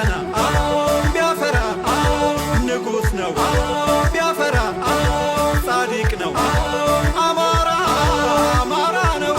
ቢያጸና ቢያፈራ ንጉሥ ነው ቢያፈራ ጻድቅ ነው አማራ አማራ ነው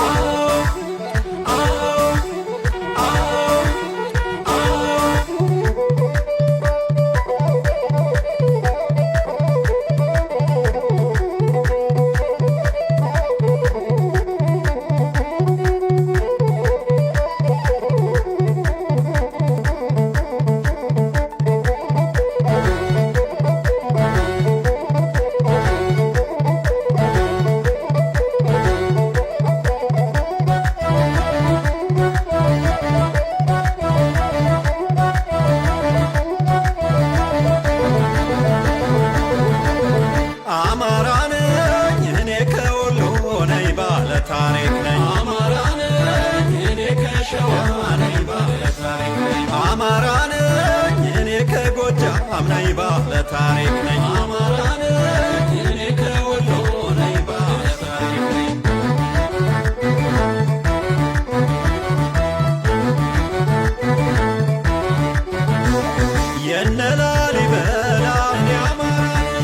አማራ ነኝ እኔ ከወሎ ነኝ ባለ ታሪክ ነኝ አማራ ነኝ እኔ ከሸዋ ነኝ ባለ ታሪክ ነኝ አማራ ነኝ እኔ ከጎጃም ነኝ ባለ ታሪክ ነኝ አማራ ነኝ እኔ ከወሎ ነኝ ባለ ታሪክ ነኝ የነ ላሊበላ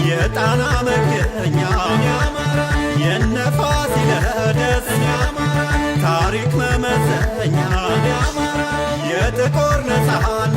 የጣና መገኛ የነ ፋሲለደስ ታሪክ መመዘኛ የጥቁር ነፃነት